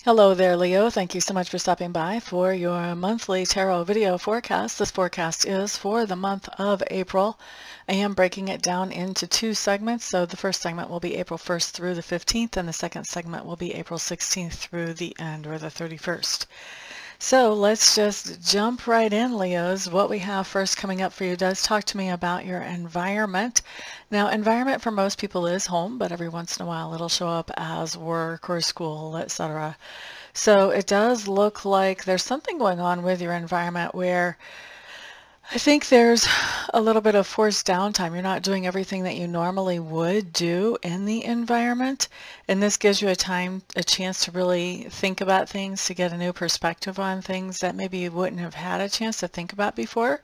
Hello there, Leo. Thank you so much for stopping by for your monthly tarot video forecast. This forecast is for the month of April. I am breaking it down into two segments. So the first segment will be April 1st through the 15th, and the second segment will be April 16th through the end, or the 31st. So let's just jump right in, Leos. What we have first coming up for you does talk to me about your environment. Now, environment for most people is home, but every once in a while it'll show up as work or school, etc. So it does look like there's something going on with your environment where I think there's a little bit of forced downtime. You're not doing everything that you normally would do in the environment, and this gives you a chance to really think about things, to get a new perspective on things that maybe you wouldn't have had a chance to think about before.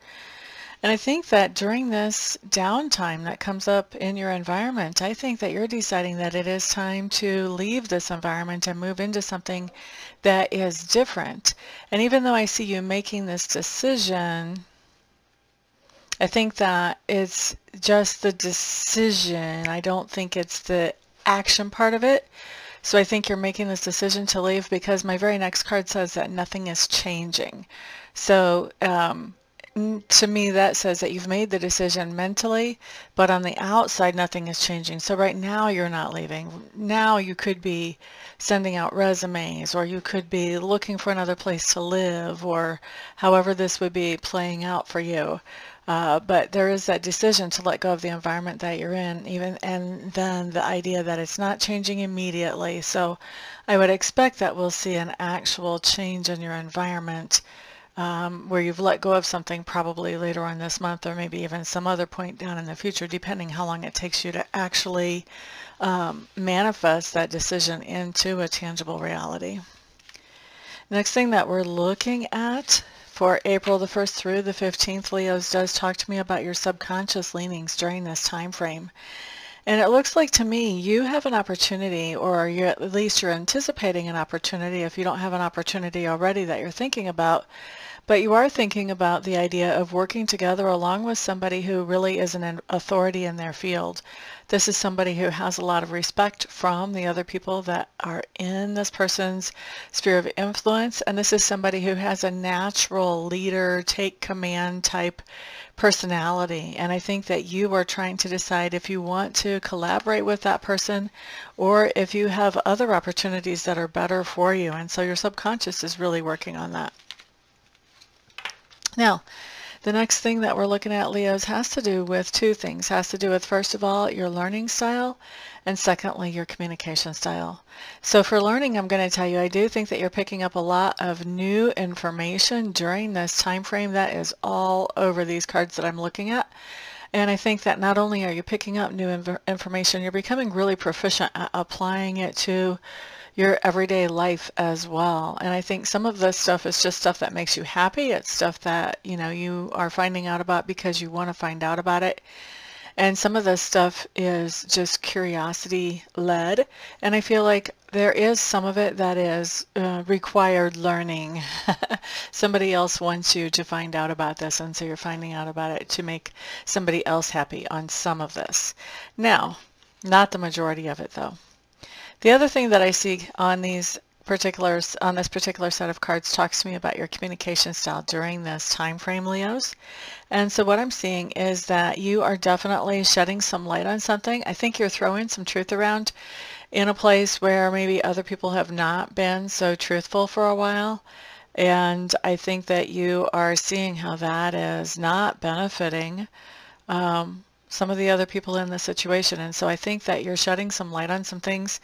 And I think that during this downtime that comes up in your environment, I think that you're deciding that it is time to leave this environment and move into something that is different. And even though I see you making this decision, I think that it's just the decision. I don't think it's the action part of it. So I think you're making this decision to leave because my very next card says that nothing is changing. So to me, that says that you've made the decision mentally, but on the outside, nothing is changing. So right now, you're not leaving. Now you could be sending out resumes, or you could be looking for another place to live, or however this would be playing out for you. But there is that decision to let go of the environment that you're in, and then the idea that it's not changing immediately. So I would expect that we'll see an actual change in your environment where you've let go of something probably later on this month, or maybe even some other point down in the future, depending how long it takes you to actually manifest that decision into a tangible reality. Next thing that we're looking at for April the 1st through the 15th, Leos, does talk to me about your subconscious leanings during this time frame. And it looks like to me you have an opportunity, or at least you're anticipating an opportunity if you don't have an opportunity already that you're thinking about. But you are thinking about the idea of working together along with somebody who really is an authority in their field. This is somebody who has a lot of respect from the other people that are in this person's sphere of influence. And this is somebody who has a natural leader, take command type personality. And I think that you are trying to decide if you want to collaborate with that person or if you have other opportunities that are better for you. And so your subconscious is really working on that. Now, the next thing that we're looking at, Leos, has to do with two things. Has to do with, first of all, your learning style, and secondly, your communication style. So for learning, I'm going to tell you, I do think that you're picking up a lot of new information during this time frame. That is all over these cards that I'm looking at. And I think that not only are you picking up new information, you're becoming really proficient at applying it to your everyday life as well. And I think some of this stuff is just stuff that makes you happy. It's stuff that, you are finding out about because you want to find out about it. And some of this stuff is just curiosity led. And I feel like there is some of it that is required learning. Somebody else wants you to find out about this, and so you're finding out about it to make somebody else happy on some of this. Now, not the majority of it though. The other thing that I see on this particular set of cards talks to me about your communication style during this time frame, Leos. And so what I'm seeing is that you are definitely shedding some light on something. I think you're throwing some truth around in a place where maybe other people have not been so truthful for a while. And I think that you are seeing how that is not benefiting some of the other people in the situation. And so I think that you're shedding some light on some things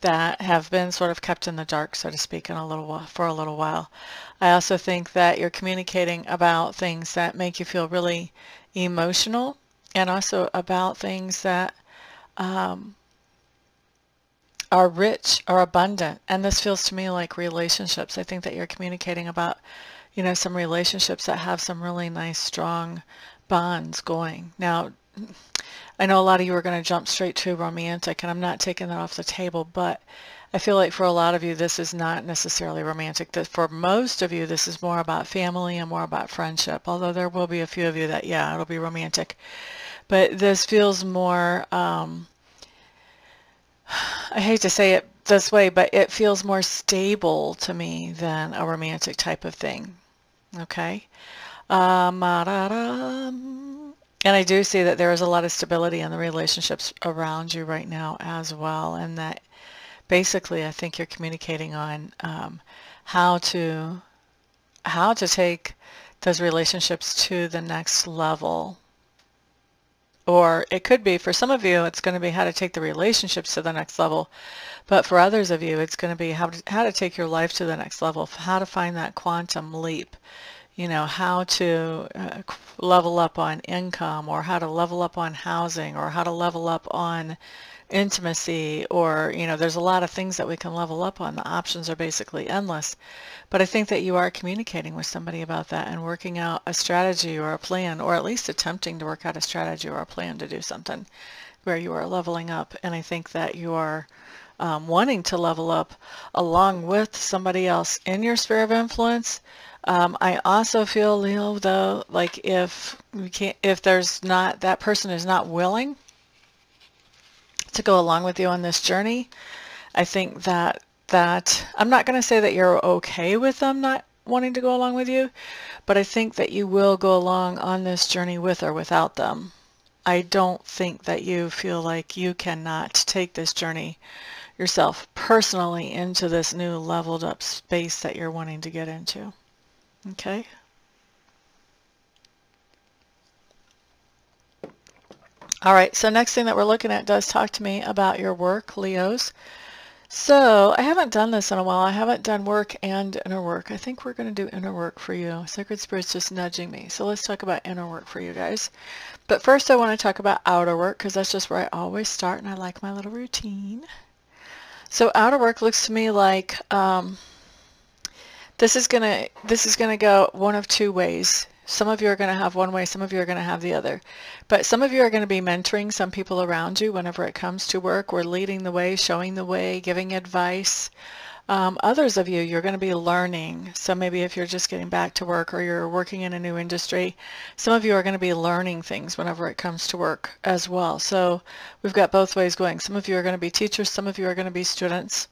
that have been sort of kept in the dark, so to speak, for a little while. I also think that you're communicating about things that make you feel really emotional, and also about things that are rich or abundant. And this feels to me like relationships. I think that you're communicating about, some relationships that have some really nice, strong bonds going. Now, I know a lot of you are going to jump straight to romantic, and I'm not taking that off the table, but I feel like for a lot of you, this is not necessarily romantic. That for most of you, this is more about family and more about friendship, although there will be a few of you that, yeah, it'll be romantic. But this feels more, I hate to say it, this way, but it feels more stable to me than a romantic type of thing. Okay. And I do see that there is a lot of stability in the relationships around you right now as well, and that basically I think you're communicating on how to take those relationships to the next level. Or it could be, for some of you, it's going to be how to take the relationships to the next level. But for others of you, it's going to be how to take your life to the next level, how to find that quantum leap. You know, how to level up on income, or how to level up on housing, or how to level up on intimacy, or, you know, there's a lot of things that we can level up on. The options are basically endless. But I think that you are communicating with somebody about that and working out a strategy or a plan, or at least attempting to work out a strategy or a plan to do something where you are leveling up. And I think that you are wanting to level up along with somebody else in your sphere of influence. I also feel, Leo, though, like if there's not, that person is not willing to go along with you on this journey, I think that I'm not going to say that you're okay with them not wanting to go along with you, but I think that you will go along on this journey with or without them. I don't think that you feel like you cannot take this journey yourself personally into this new leveled up space that you're wanting to get into. Okay? All right, so next thing that we're looking at does talk to me about your work, Leos. So I haven't done this in a while. I haven't done work and inner work. I think we're going to do inner work for you. Sacred Spirit's just nudging me. So let's talk about inner work for you guys. But first I want to talk about outer work, because that's just where I always start, and I like my little routine. So outer work looks to me like this is gonna go one of two ways. Some of you are going to have one way, some of you are going to have the other. But some of you are going to be mentoring some people around you whenever it comes to work, or leading the way, showing the way, giving advice. Others of you, you're going to be learning. So maybe if you're just getting back to work, or you're working in a new industry, some of you are going to be learning things whenever it comes to work as well. So we've got both ways going. Some of you are going to be teachers, some of you are going to be students.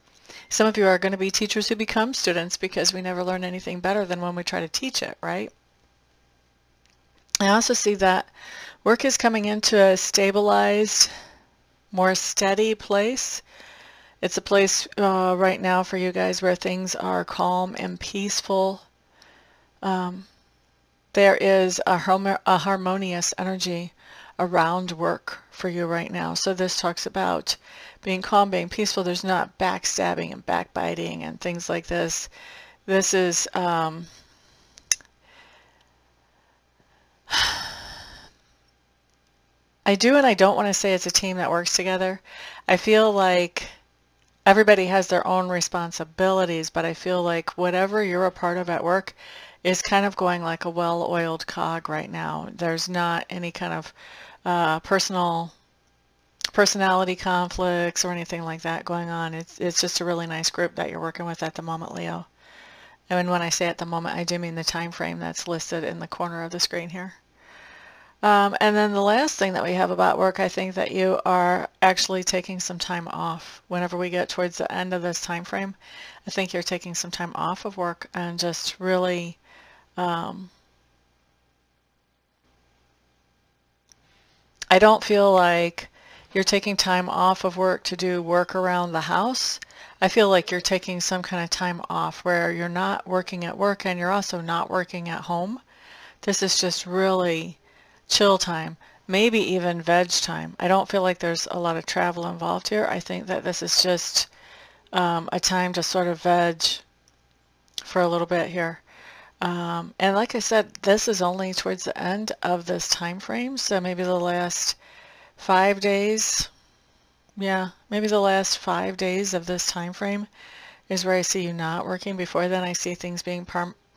Some of you are going to be teachers who become students, because we never learn anything better than when we try to teach it, right? I also see that work is coming into a stabilized, more steady place. It's a place right now for you guys where things are calm and peaceful. There is a harmonious energy around work for you right now. So this talks about being calm, being peaceful. There's not backstabbing and backbiting and things like this. This is I do and I don't want to say it's a team that works together. I feel like everybody has their own responsibilities, but I feel like whatever you're a part of at work is kind of going like a well-oiled cog right now. There's not any kind of personality conflicts or anything like that going on. It's just a really nice group that you're working with at the moment, Leo. And when I say at the moment, I do mean the time frame that's listed in the corner of the screen here. And then the last thing that we have about work, I think that you are actually taking some time off. Whenever we get towards the end of this time frame, I think you're taking some time off of work and just really I don't feel like you're taking time off of work to do work around the house. I feel like you're taking some kind of time off where you're not working at work and you're also not working at home. This is just really chill time, maybe even veg time. I don't feel like there's a lot of travel involved here. I think that this is just a time to sort of veg for a little bit here. And like I said, this is only towards the end of this time frame, so maybe the last 5 days, yeah, maybe the last 5 days of this time frame is where I see you not working. Before then, I see things being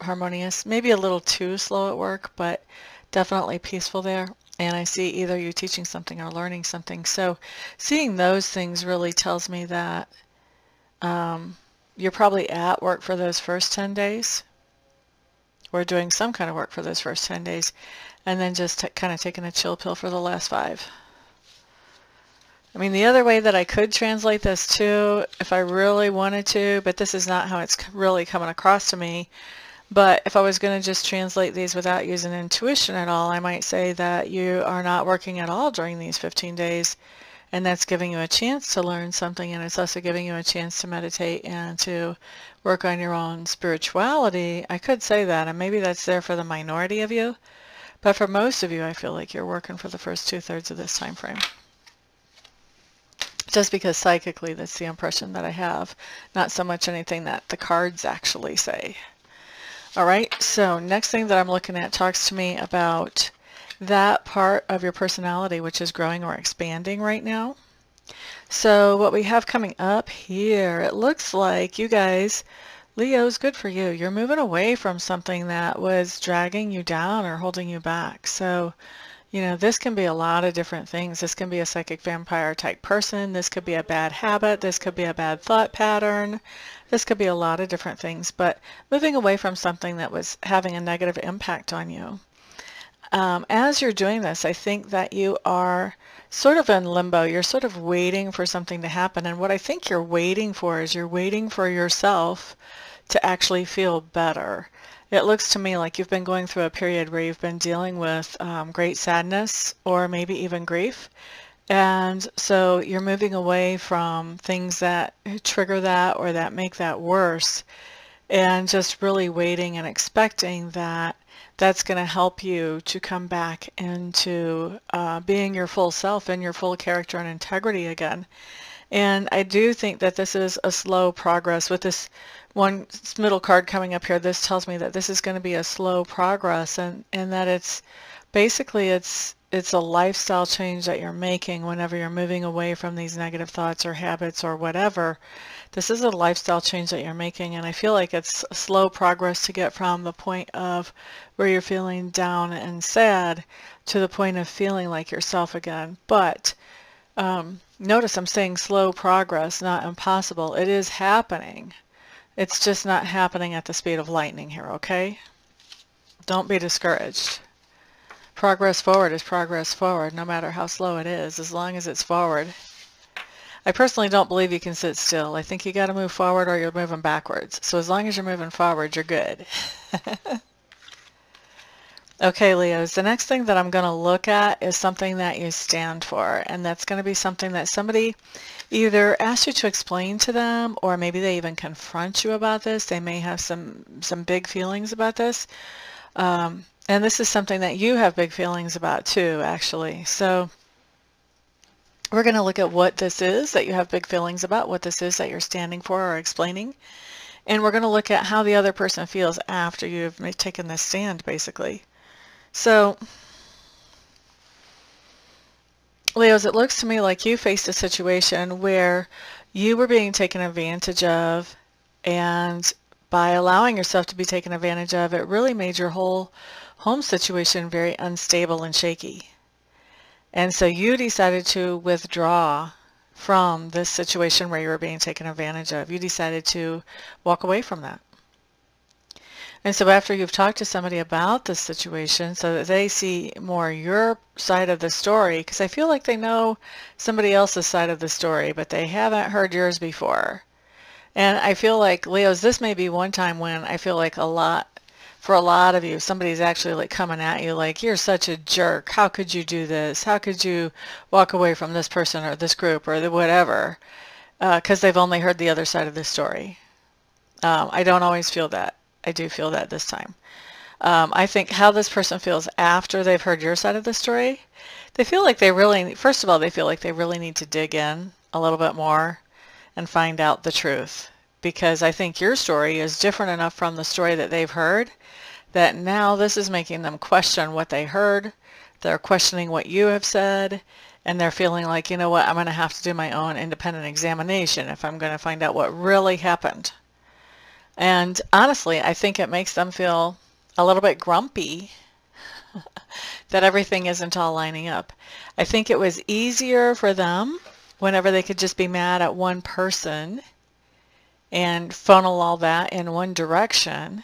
harmonious, maybe a little too slow at work, but definitely peaceful there. And I see either you teaching something or learning something. So seeing those things really tells me that you're probably at work for those first 10 days. We're doing some kind of work for those first 10 days, and then just kind of taking a chill pill for the last 5. I mean, the other way that I could translate this too, if I really wanted to, but this is not how it's really coming across to me. But if I was going to just translate these without using intuition at all, I might say that you are not working at all during these 15 days. And that's giving you a chance to learn something, and it's also giving you a chance to meditate and to work on your own spirituality. I could say that, and maybe that's there for the minority of you, but for most of you, I feel like you're working for the first 2/3 of this time frame. Just because psychically that's the impression that I have, not so much anything that the cards actually say. All right, so next thing that I'm looking at talks to me about that part of your personality which is growing or expanding right now. So what we have coming up here, it looks like you guys, Leo's good for you. You're moving away from something that was dragging you down or holding you back. So, you know, this can be a lot of different things. This can be a psychic vampire type person. This could be a bad habit. This could be a bad thought pattern. This could be a lot of different things, but moving away from something that was having a negative impact on you. As you're doing this, I think that you are sort of in limbo. You're sort of waiting for something to happen. And what I think you're waiting for is you're waiting for yourself to actually feel better. It looks to me like you've been going through a period where you've been dealing with great sadness or maybe even grief. And so you're moving away from things that trigger that or that make that worse, and just really waiting and expecting that that's going to help you to come back into being your full self and your full character and integrity again. And I do think that this is a slow progress. With this one middle card coming up here, this tells me that this is going to be a slow progress, and that it's basically it's a lifestyle change that you're making whenever you're moving away from these negative thoughts or habits or whatever. This is a lifestyle change that you're making, and I feel like it's a slow progress to get from the point of where you're feeling down and sad to the point of feeling like yourself again. But notice I'm saying slow progress, not impossible. It is happening. It's just not happening at the speed of lightning here, okay? Don't be discouraged. Progress forward is progress forward, no matter how slow it is, as long as it's forward. I personally don't believe you can sit still. I think you got to move forward or you're moving backwards. So as long as you're moving forward, you're good. Okay, Leos, the next thing that I'm going to look at is something that you stand for, and that's going to be something that somebody either asks you to explain to them, or maybe they even confront you about this. They may have some big feelings about this. And this is something that you have big feelings about too, actually. So we're going to look at what this is that you have big feelings about, what this is that you're standing for or explaining. And we're going to look at how the other person feels after you've taken this stand, basically. So, Leos, it looks to me like you faced a situation where you were being taken advantage of, and by allowing yourself to be taken advantage of, it really made your whole home situation very unstable and shaky. And so you decided to withdraw from this situation where you were being taken advantage of. You decided to walk away from that. And so after you've talked to somebody about this situation so that they see more your side of the story, because I feel like they know somebody else's side of the story, but they haven't heard yours before. And I feel like, Leos, this may be one time when I feel like for a lot of you, somebody's actually like coming at you like, you're such a jerk. How could you do this? How could you walk away from this person or this group or whatever? Because they've only heard the other side of the story. I don't always feel that. I do feel that this time. I think how this person feels after they've heard your side of the story, they feel like they really, first of all, they feel like they really need to dig in a little bit more and find out the truth. Because I think your story is different enough from the story that they've heard that now this is making them question what they heard. They're questioning what you have said, and they're feeling like, you know what, I'm going to have to do my own independent examination if I'm going to find out what really happened. And honestly, I think it makes them feel a little bit grumpy that everything isn't all lining up. I think it was easier for them whenever they could just be mad at one person and funnel all that in one direction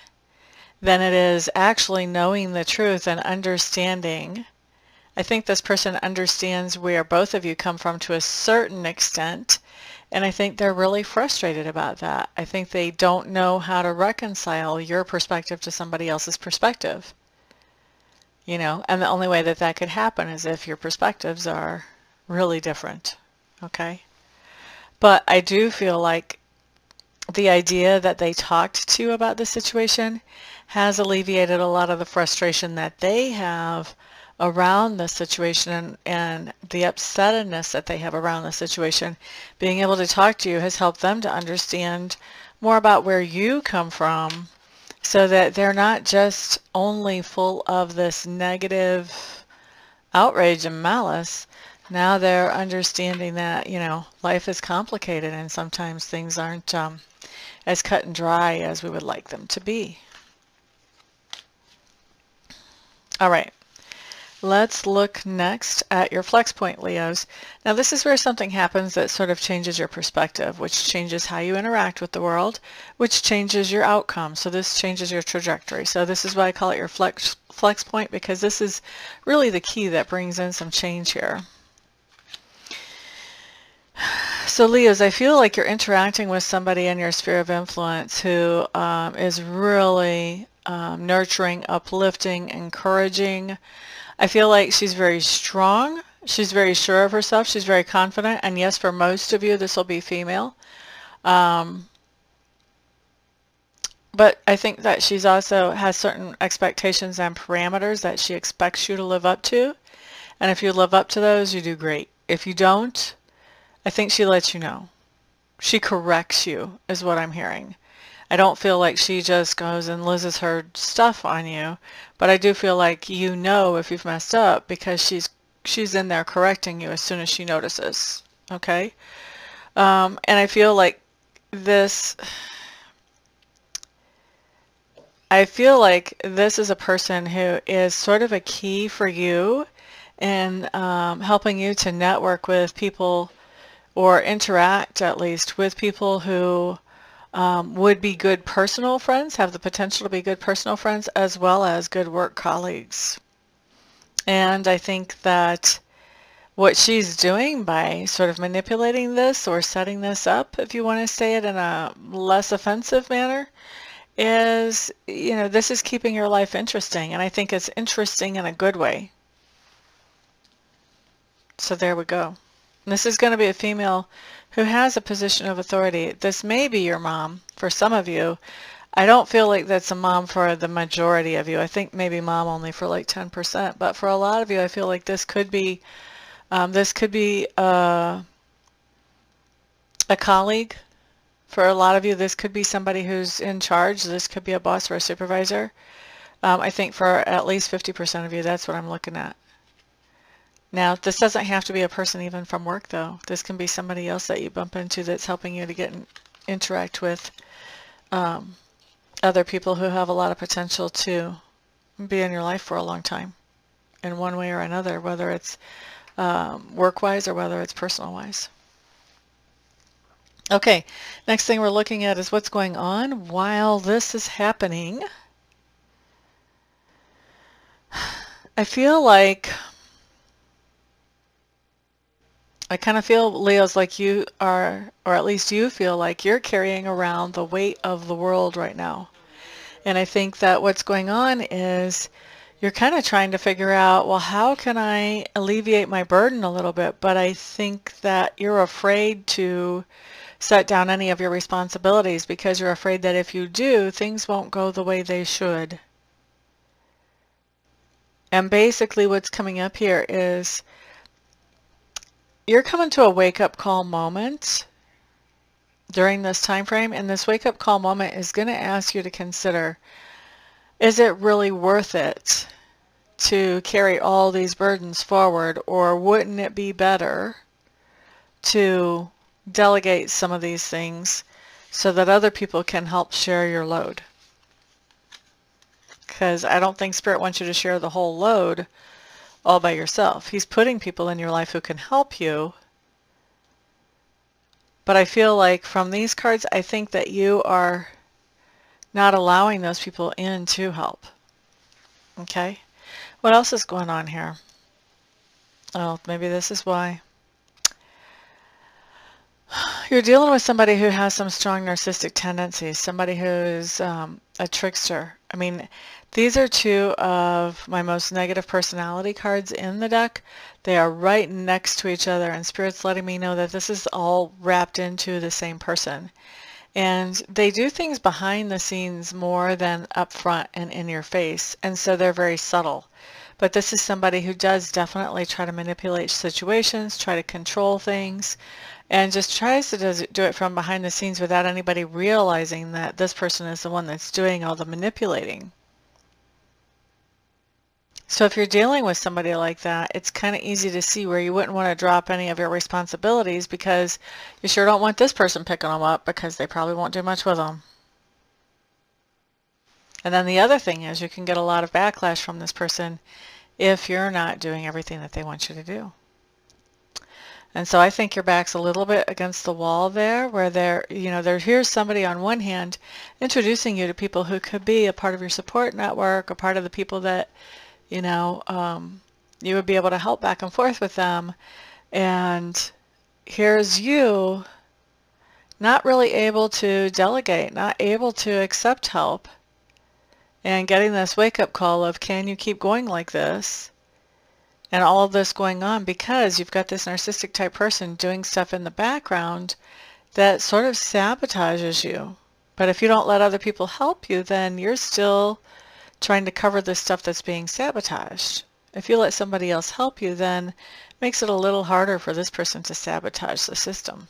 than it is actually knowing the truth and understanding I think this person understands where both of you come from to a certain extent, and I think they're really frustrated about that. I think they don't know how to reconcile your perspective to somebody else's perspective. You know, and the only way that that could happen is if your perspectives are really different, okay? But I do feel like the idea that they talked to you about the situation has alleviated a lot of the frustration that they have around the situation, and the upsetness that they have around the situation. Being able to talk to you has helped them to understand more about where you come from, so that they're not just only full of this negative outrage and malice. Now they're understanding that, you know, life is complicated and sometimes things aren't as cut and dry as we would like them to be. All right. Let's look next at your flex point, Leos. Now this is where something happens that sort of changes your perspective, which changes how you interact with the world, which changes your outcome. So this changes your trajectory. So this is why I call it your flex point, because this is really the key that brings in some change here. So Leos, I feel like you're interacting with somebody in your sphere of influence who is really nurturing, uplifting, encouraging. I feel like she's very strong. She's very sure of herself. She's very confident. And yes, for most of you, this will be female. But I think that she's also has certain expectations and parameters that she expects you to live up to. And if you live up to those, you do great. If you don't, I think she lets you know. She corrects you, is what I'm hearing. I don't feel like she just goes and loses her stuff on you, but I do feel like you know if you've messed up, because she's in there correcting you as soon as she notices. Okay? And I feel like this is a person who is sort of a key for you in helping you to network with people, or interact at least with people who would be good personal friends, have the potential to be good personal friends, as well as good work colleagues. And I think that what she's doing by sort of manipulating this or setting this up, if you want to say it in a less offensive manner, is, you know, this is keeping your life interesting. And I think it's interesting in a good way. So there we go. This is going to be a female who has a position of authority. This may be your mom for some of you. I don't feel like that's a mom for the majority of you. I think maybe mom only for like 10%. But for a lot of you, I feel like this could be a colleague. For a lot of you, this could be somebody who's in charge. This could be a boss or a supervisor. I think for at least 50% of you, that's what I'm looking at. Now, this doesn't have to be a person even from work, though. This can be somebody else that you bump into that's helping you to interact with other people who have a lot of potential to be in your life for a long time in one way or another, whether it's work-wise or whether it's personal-wise. Okay, next thing we're looking at is what's going on while this is happening. I feel like I kind of feel, Leos, like you are, or at least you feel like you're carrying around the weight of the world right now. And I think that what's going on is you're kind of trying to figure out, well, how can I alleviate my burden a little bit? But I think that you're afraid to set down any of your responsibilities, because you're afraid that if you do, things won't go the way they should. And basically what's coming up here is you're coming to a wake-up call moment during this time frame, and this wake-up call moment is going to ask you to consider, is it really worth it to carry all these burdens forward, or wouldn't it be better to delegate some of these things so that other people can help share your load? Because I don't think Spirit wants you to share the whole load all by yourself. He's putting people in your life who can help you. But I feel like from these cards, I think that you are not allowing those people in to help. Okay? What else is going on here? Oh, maybe this is why. You're dealing with somebody who has some strong narcissistic tendencies, somebody who's a trickster. I mean, these are two of my most negative personality cards in the deck. They are right next to each other, and Spirit's letting me know that this is all wrapped into the same person. And they do things behind the scenes more than up front and in your face, and so they're very subtle. But this is somebody who does definitely try to manipulate situations, try to control things, and just tries to do it from behind the scenes without anybody realizing that this person is the one that's doing all the manipulating. So if you're dealing with somebody like that, it's kind of easy to see where you wouldn't want to drop any of your responsibilities, because you sure don't want this person picking them up, because they probably won't do much with them. And then the other thing is, you can get a lot of backlash from this person if you're not doing everything that they want you to do. And so I think your back's a little bit against the wall there, where here's somebody on one hand introducing you to people who could be a part of your support network, a part of the people that, you would be able to help back and forth with them. And here's you not really able to delegate, not able to accept help, and getting this wake-up call of, can you keep going like this? And all of this going on because you've got this narcissistic type person doing stuff in the background that sort of sabotages you. But if you don't let other people help you, then you're still trying to cover the stuff that's being sabotaged. If you let somebody else help you, then it makes it a little harder for this person to sabotage the system.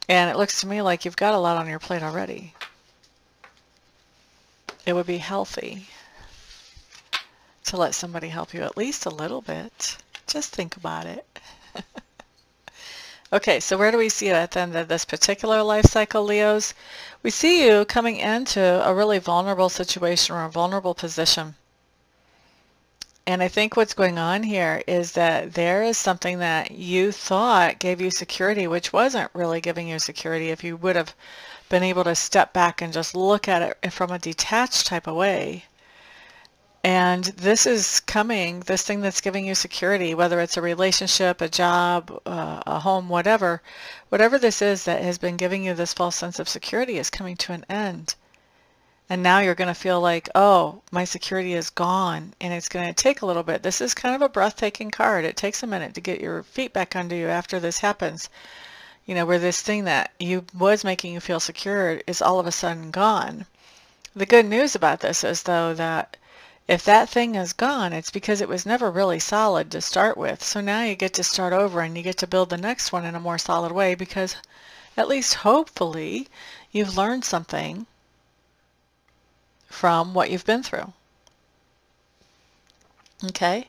And it looks to me like you've got a lot on your plate already. It would be healthy to let somebody help you at least a little bit. Just think about it. Okay, so where do we see it at the end of this particular life cycle, Leos? We see you coming into a really vulnerable situation or a vulnerable position. And I think what's going on here is that there is something that you thought gave you security, which wasn't really giving you security if you would have been able to step back and just look at it from a detached type of way. And this is coming, this thing that's giving you security, whether it's a relationship, a job, a home, whatever this is that has been giving you this false sense of security is coming to an end. And now you're going to feel like, oh, my security is gone, and it's going to take a little bit. This is kind of a breathtaking card. It takes a minute to get your feet back under you after this happens. Where this thing that was making you feel secure is all of a sudden gone. The good news about this is, though, that if that thing is gone, it's because it was never really solid to start with. So now you get to start over and you get to build the next one in a more solid way, because at least hopefully you've learned something from what you've been through. Okay?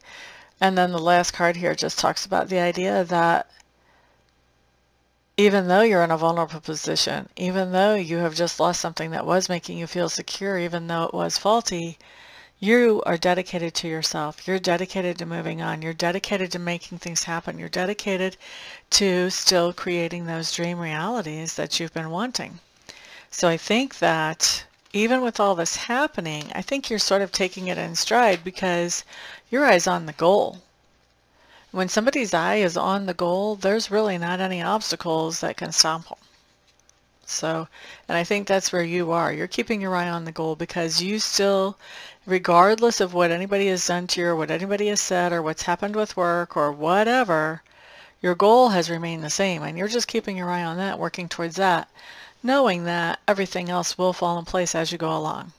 And then the last card here just talks about the idea that even though you're in a vulnerable position, even though you have just lost something that was making you feel secure, even though it was faulty, you are dedicated to yourself. You're dedicated to moving on. You're dedicated to making things happen. You're dedicated to still creating those dream realities that you've been wanting. So I think that even with all this happening, I think you're sort of taking it in stride, because your eye's on the goal. When somebody's eye is on the goal, there's really not any obstacles that can stop them. So, and I think that's where you are. You're keeping your eye on the goal, because you still, regardless of what anybody has done to you, or what anybody has said, or what's happened with work, or whatever, your goal has remained the same, and you're just keeping your eye on that, working towards that, knowing that everything else will fall in place as you go along.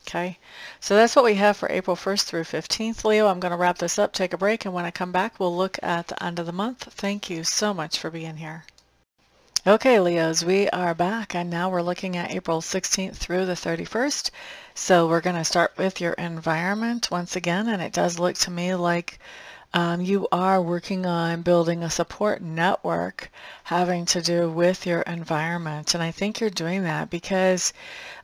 Okay, so that's what we have for April 1st through 15th, Leo. I'm going to wrap this up, take a break, and when I come back, we'll look at the end of the month. Thank you so much for being here. Okay, Leos, we are back, and now we're looking at April 16th through the 31st. So we're going to start with your environment once again, and it does look to me like you are working on building a support network having to do with your environment. And I think you're doing that because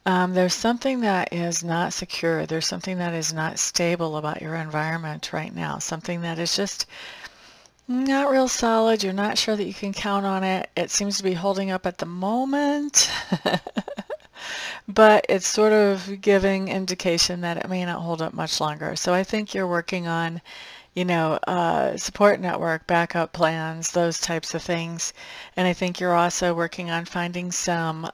there's something that is not secure. There's something that is not stable about your environment right now, something that is just not real solid. You're not sure that you can count on it. It seems to be holding up at the moment. but it's sort of giving indication that it may not hold up much longer. So I think you're working on, support network, backup plans, those types of things. And I think you're also working on finding some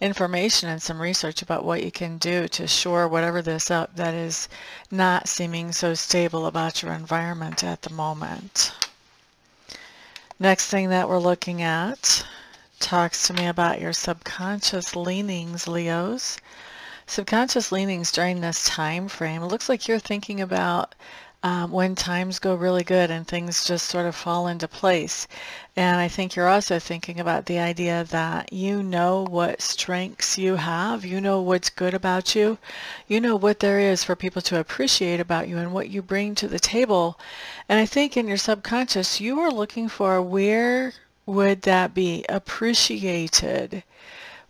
information and some research about what you can do to shore whatever this up that is not seeming so stable about your environment at the moment. Next thing that we're looking at talks to me about your subconscious leanings, Leos. Subconscious leanings during this time frame. It looks like you're thinking about when times go really good and things just sort of fall into place. And I think you're also thinking about the idea that you know what strengths you have, you know what's good about you, you know what there is for people to appreciate about you and what you bring to the table. And I think in your subconscious, you are looking for where would that be appreciated?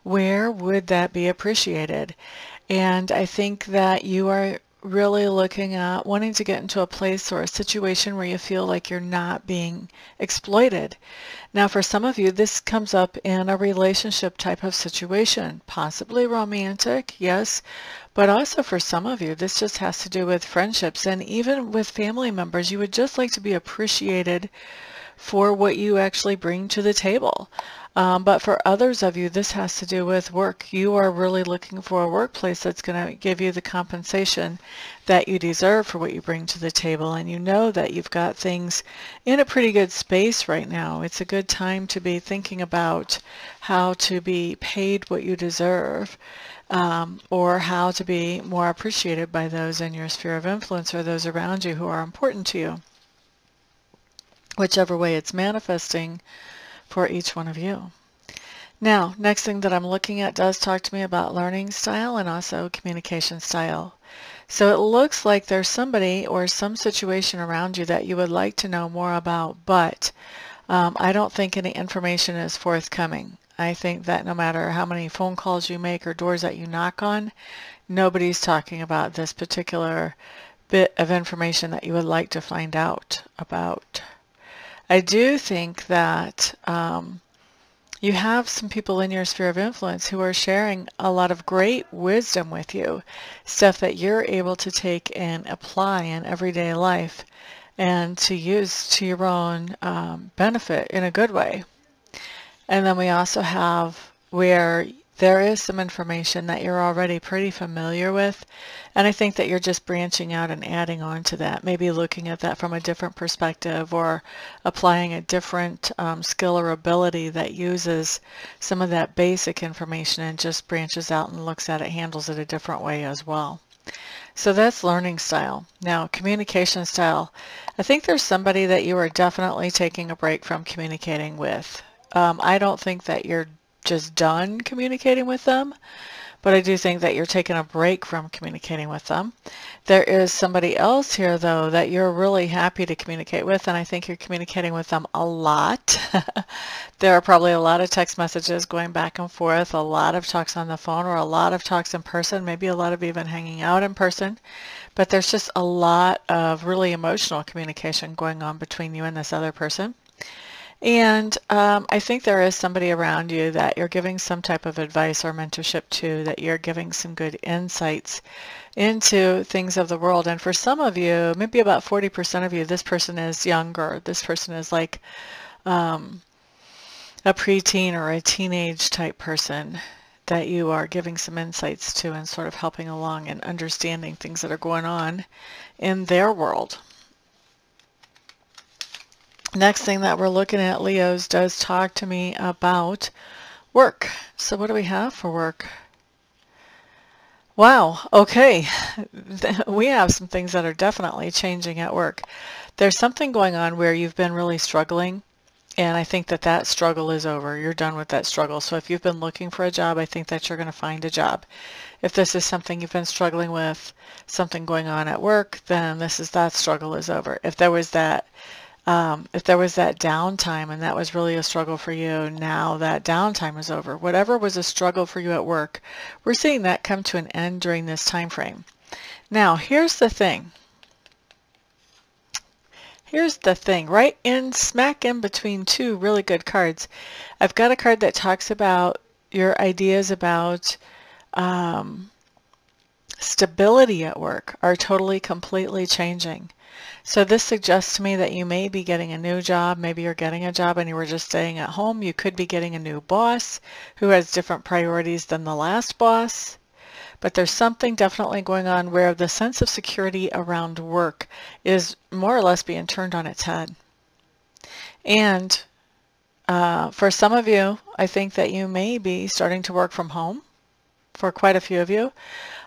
Where would that be appreciated? And I think that you are really looking at wanting to get into a place or a situation where you feel like you're not being exploited. Now, for some of you, this comes up in a relationship type of situation, possibly romantic, yes, but also for some of you, this just has to do with friendships and even with family members. You would just like to be appreciated for what you actually bring to the table. But for others of you, this has to do with work. You are really looking for a workplace that's going to give you the compensation that you deserve for what you bring to the table. And you know that you've got things in a pretty good space right now. It's a good time to be thinking about how to be paid what you deserve, or how to be more appreciated by those in your sphere of influence or those around you who are important to you, whichever way it's manifesting for each one of you. Now, next thing that I'm looking at does talk to me about learning style and also communication style. So it looks like there's somebody or some situation around you that you would like to know more about, but I don't think any information is forthcoming. I think that no matter how many phone calls you make or doors that you knock on, nobody's talking about this particular bit of information that you would like to find out about. I do think that you have some people in your sphere of influence who are sharing a lot of great wisdom with you, stuff that you're able to take and apply in everyday life and to use to your own benefit in a good way. And then we also have where there is some information that you're already pretty familiar with, and I think that you're just branching out and adding on to that, maybe looking at that from a different perspective or applying a different skill or ability that uses some of that basic information and just branches out and looks at it, handles it a different way as well. So that's learning style. Now, communication style. I think there's somebody that you are definitely taking a break from communicating with. I don't think that you're just done communicating with them, but I do think that you're taking a break from communicating with them. There is somebody else here, though, that you're really happy to communicate with, and I think you're communicating with them a lot. There are probably a lot of text messages going back and forth, a lot of talks on the phone, or a lot of talks in person, maybe a lot of even hanging out in person, but there's just a lot of really emotional communication going on between you and this other person. And I think there is somebody around you that you're giving some type of advice or mentorship to, that you're giving some good insights into things of the world. And for some of you, maybe about 40% of you, this person is younger. This person is like a preteen or a teenage type person that you are giving some insights to and sort of helping along and understanding things that are going on in their world. Next thing that we're looking at, Leos, does talk to me about work. So what do we have for work? Wow, okay. We have some things that are definitely changing at work. There's something going on where you've been really struggling, and I think that that struggle is over. You're done with that struggle. So if you've been looking for a job, I think that you're going to find a job. If this is something you've been struggling with, something going on at work, then that struggle is over. If there was that downtime and that was really a struggle for you, now that downtime is over. Whatever was a struggle for you at work, we're seeing that come to an end during this time frame. Now, here's the thing. Right in smack in between two really good cards, I've got a card that talks about your ideas about stability at work are totally, completely changing. So this suggests to me that you may be getting a new job. Maybe you're getting a job and you were just staying at home. You could be getting a new boss who has different priorities than the last boss. But there's something definitely going on where the sense of security around work is more or less being turned on its head. And for some of you, I think that you may be starting to work from home. For quite a few of you.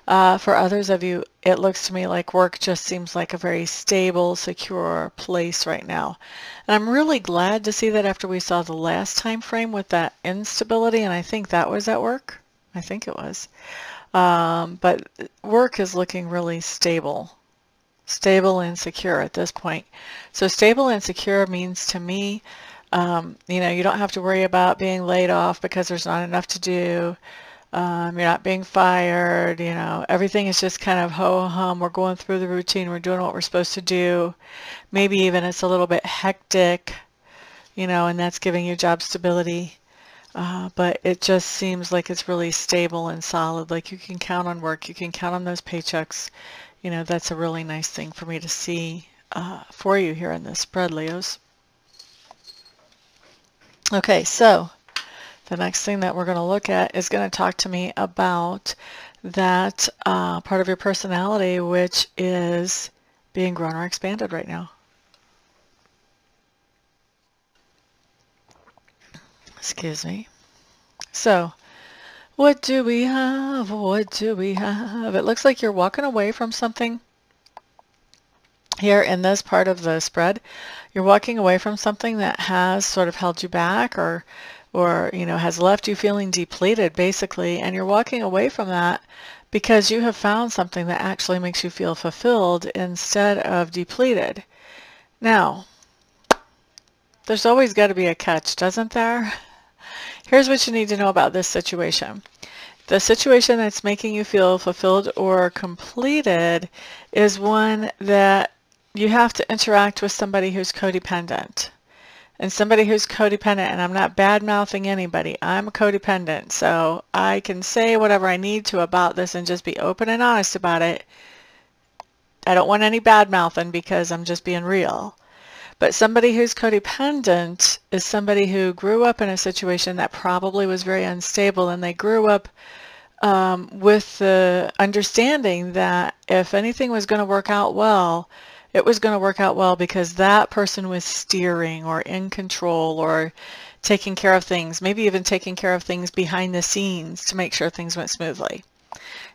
For others of you, it looks to me like work just seems like a very stable, secure place right now. And I'm really glad to see that after we saw the last time frame with that instability, and I think that was at work. I think it was. But work is looking really stable. Stable and secure at this point. So stable and secure means to me, you know, you don't have to worry about being laid off because there's not enough to do. You're not being fired, you know, everything is just kind of ho-hum. We're going through the routine. We're doing what we're supposed to do. Maybe even it's a little bit hectic, you know, and that's giving you job stability. But it just seems like it's really stable and solid. Like you can count on work. You can count on those paychecks. You know, that's a really nice thing for me to see for you here in this spread, Leos. Okay, so the next thing that we're going to look at is going to talk to me about that part of your personality which is being grown or expanded right now. Excuse me. So, what do we have? What do we have? It looks like you're walking away from something here in this part of the spread. You're walking away from something that has sort of held you back or you know, has left you feeling depleted, basically, and you're walking away from that because you have found something that actually makes you feel fulfilled instead of depleted. Now, there's always got to be a catch, doesn't there? Here's what you need to know about this situation. The situation that's making you feel fulfilled or completed is one that you have to interact with somebody who's codependent. And somebody who's codependent, and I'm not bad-mouthing anybody, I'm codependent, so I can say whatever I need to about this and just be open and honest about it. I don't want any bad-mouthing because I'm just being real. But somebody who's codependent is somebody who grew up in a situation that probably was very unstable, and they grew up with the understanding that if anything was going to work out well, it was going to work out well because that person was steering or in control or taking care of things, maybe even taking care of things behind the scenes to make sure things went smoothly.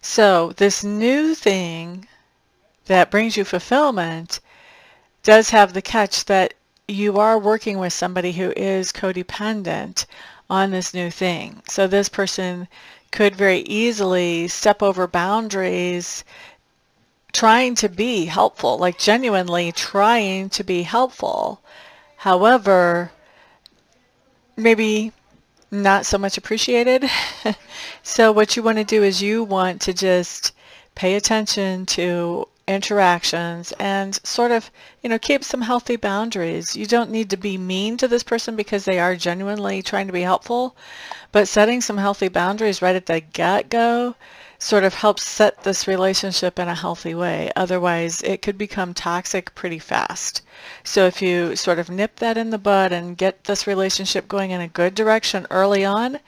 So this new thing that brings you fulfillment does have the catch that you are working with somebody who is codependent on this new thing. So this person could very easily step over boundaries trying to be helpful, like genuinely trying to be helpful. However, maybe not so much appreciated. So what you want to do is you want to just pay attention to interactions and sort of, you know, keep some healthy boundaries. You don't need to be mean to this person because they are genuinely trying to be helpful, but setting some healthy boundaries right at the get-go sort of helps set this relationship in a healthy way. Otherwise, it could become toxic pretty fast. So if you sort of nip that in the bud and get this relationship going in a good direction early on,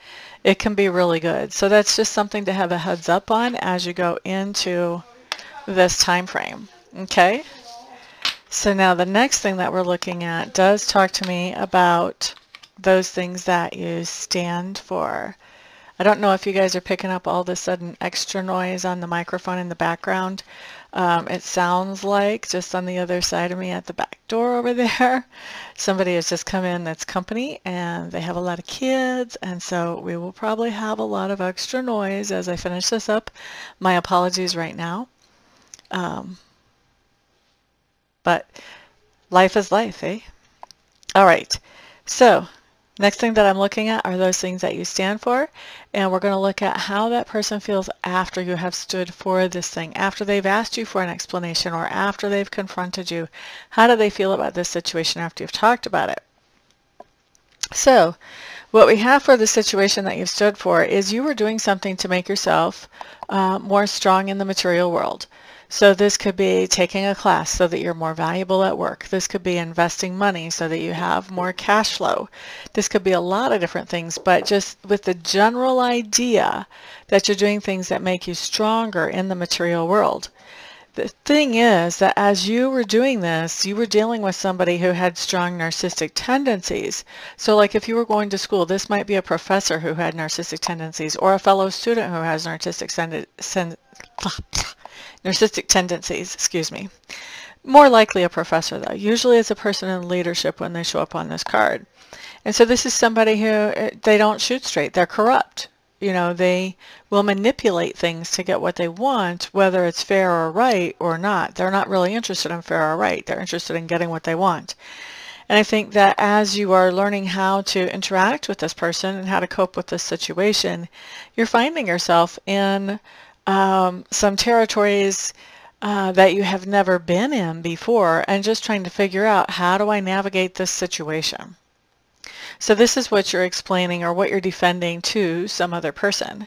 it can be really good. So that's just something to have a heads up on as you go into this time frame. Okay? So now the next thing that we're looking at does talk to me about those things that you stand for. I don't know if you guys are picking up all of a sudden extra noise on the microphone in the background. It sounds like just on the other side of me at the back door over there, somebody has just come in that's company and they have a lot of kids, and so we will probably have a lot of extra noise as I finish this up. My apologies right now. But life is life, eh? All right. So next thing that I'm looking at are those things that you stand for, and we're going to look at how that person feels after you have stood for this thing, after they've asked you for an explanation or after they've confronted you. How do they feel about this situation after you've talked about it? So what we have for the situation that you've stood for is you were doing something to make yourself more strong in the material world. So this could be taking a class so that you're more valuable at work. This could be investing money so that you have more cash flow. This could be a lot of different things, but just with the general idea that you're doing things that make you stronger in the material world. The thing is that as you were doing this, you were dealing with somebody who had strong narcissistic tendencies. So like if you were going to school, this might be a professor who had narcissistic tendencies or a fellow student who has narcissistic tendencies, excuse me. More likely a professor though. Usually it's a person in leadership when they show up on this card. And so this is somebody who, they don't shoot straight. They're corrupt. You know, they will manipulate things to get what they want, whether it's fair or right or not. They're not really interested in fair or right. They're interested in getting what they want. And I think that as you are learning how to interact with this person and how to cope with this situation, you're finding yourself in some territories that you have never been in before and just trying to figure out, how do I navigate this situation? So this is what you're explaining or what you're defending to some other person.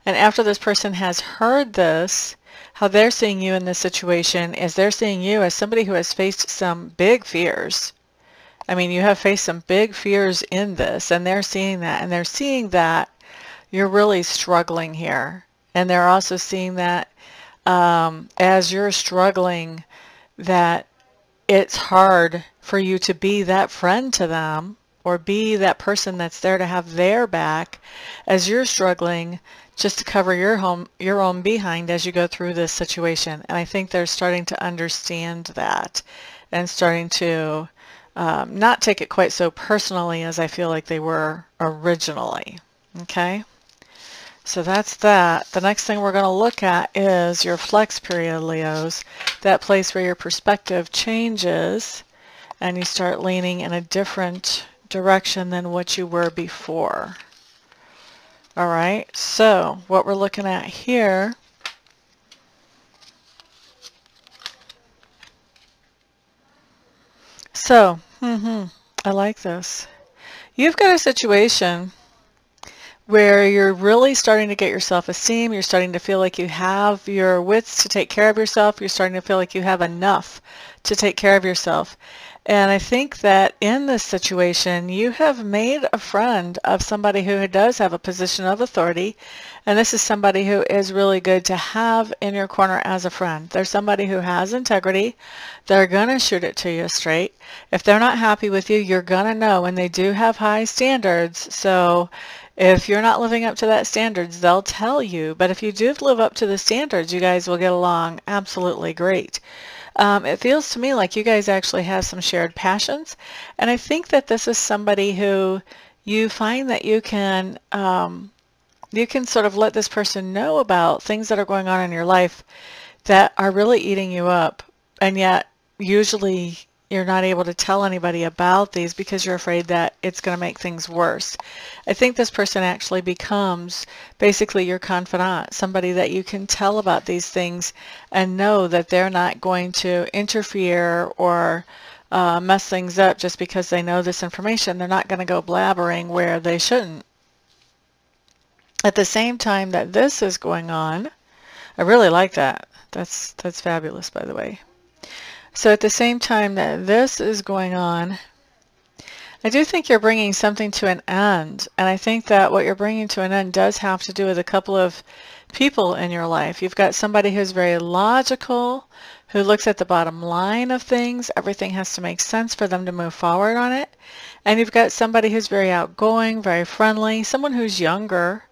And after this person has heard this, how they're seeing you in this situation is they're seeing you as somebody who has faced some big fears. I mean, you have faced some big fears in this, and they're seeing that. And they're seeing that you're really struggling here. And they're also seeing that as you're struggling, that it's hard for you to be that friend to them, or be that person that's there to have their back as you're struggling just to cover your own behind as you go through this situation. And I think they're starting to understand that and starting to not take it quite so personally as I feel like they were originally. Okay? So that's that. The next thing we're going to look at is your flex period, Leos. That place where your perspective changes and you start leaning in a different direction than what you were before. All right, so what we're looking at here I like this. You've got a situation where you're really starting to get your self-esteem. You're starting to feel like you have your wits to take care of yourself. You're starting to feel like you have enough to take care of yourself. And I think that in this situation, you have made a friend of somebody who does have a position of authority. And this is somebody who is really good to have in your corner as a friend. They're somebody who has integrity. They're going to shoot it to you straight. If they're not happy with you, you're going to know. And they do have high standards. So if you're not living up to that standards, they'll tell you. But if you do live up to the standards, you guys will get along absolutely great. It feels to me like you guys actually have some shared passions, and I think that this is somebody who you find that you can sort of let this person know about things that are going on in your life that are really eating you up, and yet usually you're not able to tell anybody about these because you're afraid that it's going to make things worse. I think this person actually becomes basically your confidant, somebody that you can tell about these things and know that they're not going to interfere or mess things up just because they know this information. They're not going to go blabbering where they shouldn't. At the same time that this is going on, I really like that. That's fabulous, by the way. So at the same time that this is going on, I do think you're bringing something to an end. And I think that what you're bringing to an end does have to do with a couple of people in your life. You've got somebody who's very logical, who looks at the bottom line of things. Everything has to make sense for them to move forward on it. And you've got somebody who's very outgoing, very friendly, someone who's younger,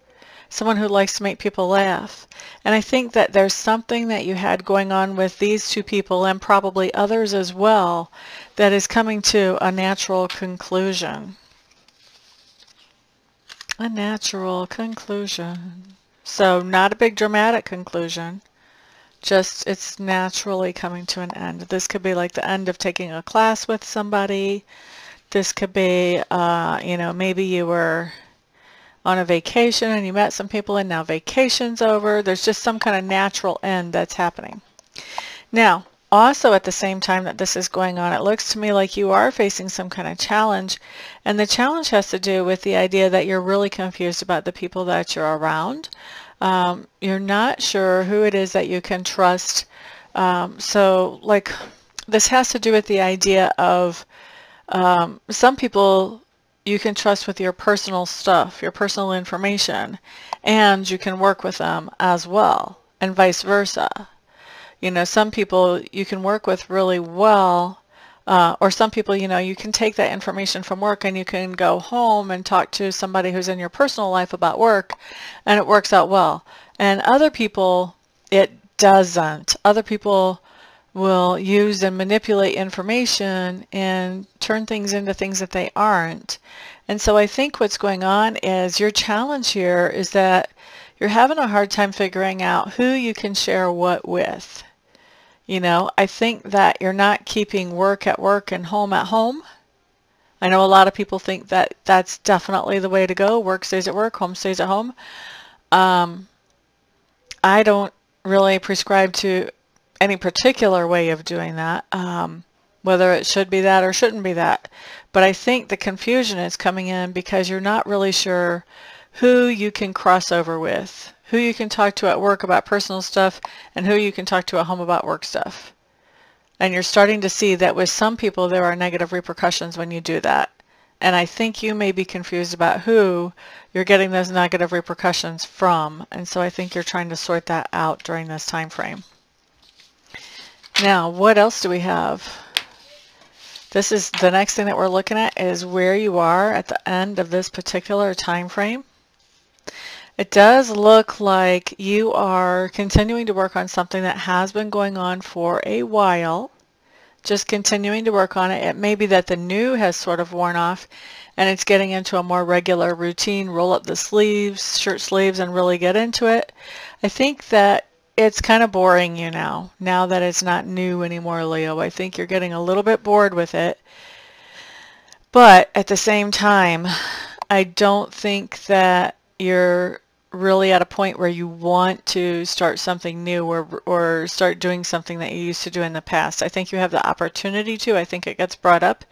someone who likes to make people laugh. And I think that there's something that you had going on with these two people, and probably others as well, that is coming to a natural conclusion. A natural conclusion. So not a big dramatic conclusion, just it's naturally coming to an end. This could be like the end of taking a class with somebody. This could be, you know, maybe you were on a vacation and you met some people and now vacation's over. There's just some kind of natural end that's happening. Now, also at the same time that this is going on, it looks to me like you are facing some kind of challenge, and the challenge has to do with the idea that you're really confused about the people that you're around. You're not sure who it is that you can trust. So like this has to do with the idea of some people you can trust with your personal stuff, your personal information, and you can work with them as well, and vice versa. You know, some people you can work with really well, or some people, you know, you can take that information from work and you can go home and talk to somebody who's in your personal life about work, and it works out well. And other people, it doesn't. Other people will use and manipulate information and turn things into things that they aren't. And so I think what's going on is your challenge here is that you're having a hard time figuring out who you can share what with. You know, I think that you're not keeping work at work and home at home. I know a lot of people think that that's definitely the way to go. Work stays at work, home stays at home. I don't really prescribe to any particular way of doing that, whether it should be that or shouldn't be that. But I think the confusion is coming in because you're not really sure who you can cross over with, who you can talk to at work about personal stuff, and who you can talk to at home about work stuff. And you're starting to see that with some people there are negative repercussions when you do that. And I think you may be confused about who you're getting those negative repercussions from. And so I think you're trying to sort that out during this time frame. Now, what else do we have? This is the next thing that we're looking at is where you are at the end of this particular time frame. It does look like you are continuing to work on something that has been going on for a while, just continuing to work on it. It may be that the new has sort of worn off and it's getting into a more regular routine, roll up the sleeves, shirt sleeves, and really get into it. I think that it's kind of boring you now that it's not new anymore, Leo. I think you're getting a little bit bored with it. But at the same time, I don't think that you're really at a point where you want to start something new or start doing something that you used to do in the past. I think you have the opportunity to. I think it gets brought up.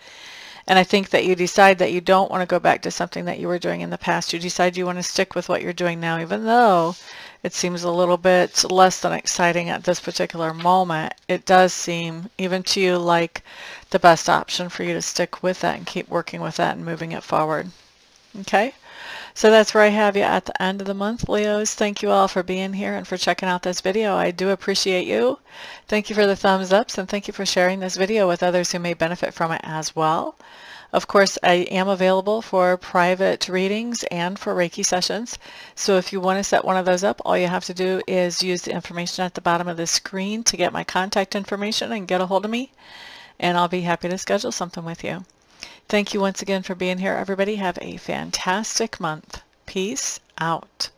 And I think that you decide that you don't want to go back to something that you were doing in the past. You decide you want to stick with what you're doing now, even though it seems a little bit less than exciting at this particular moment. It does seem, even to you, like the best option for you to stick with that and keep working with that and moving it forward. Okay? So that's where I have you at the end of the month, Leos. Thank you all for being here and for checking out this video. I do appreciate you. Thank you for the thumbs ups, and thank you for sharing this video with others who may benefit from it as well. Of course, I am available for private readings and for Reiki sessions. So if you want to set one of those up, all you have to do is use the information at the bottom of the screen to get my contact information and get a hold of me. And I'll be happy to schedule something with you. Thank you once again for being here, everybody. Have a fantastic month. Peace out.